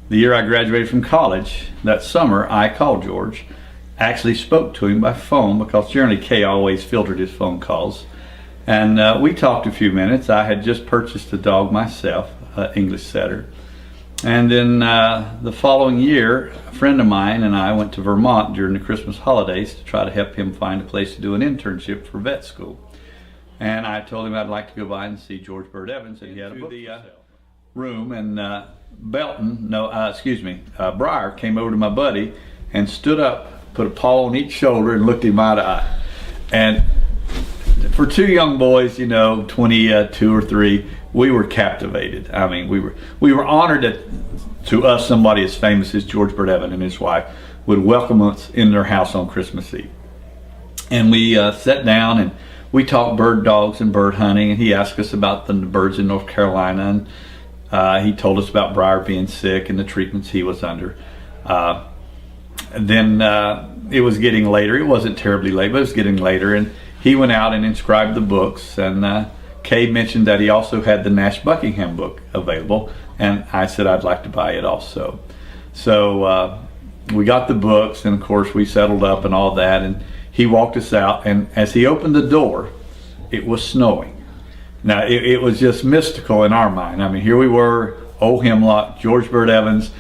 the year I graduated from college, that summer, I called George, actually spoke to him by phone because generally Kay always filtered his phone calls. And we talked a few minutes. I had just purchased a dog myself, an English setter. And then the following year, a friend of mine and I went to Vermont during the Christmas holidays to try to help him find a place to do an internship for vet school. And I told him I'd like to go by and see George Bird Evans, and he had a book room. And Briar came over to my buddy and stood up, put a paw on each shoulder, and looked him eye to eye. And for two young boys, you know, 22 or 3, we were captivated. I mean, we were honored that, to us, somebody as famous as George Bird Evans and his wife would welcome us in their house on Christmas Eve. And we sat down and we talked bird dogs and bird hunting, and he asked us about the birds in North Carolina, and he told us about Briar being sick and the treatments he was under. Then it was getting later. It wasn't terribly late, but it was getting later, and he went out and inscribed the books, and Kay mentioned that he also had the Nash Buckingham book available, and I said I'd like to buy it also. So we got the books, and of course we settled up and all that, and he walked us out, and as he opened the door, it was snowing. Now it was just mystical in our mind. I mean, here we were, Old Hemlock, George Bird Evans,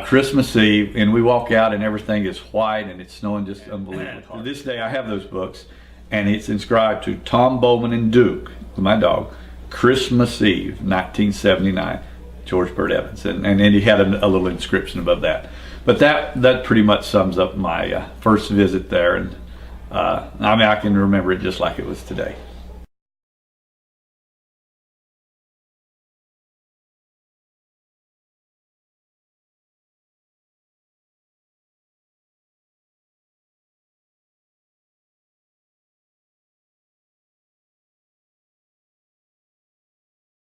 Christmas Eve, and we walk out and everything is white and it's snowing just unbelievable. To this day I have those books, and it's inscribed to Tom, Bowman, and Duke, my dog, Christmas Eve, 1979, George Bird Evans. And he had a little inscription above that. But that pretty much sums up my first visit there, and I mean, I can remember it just like it was today.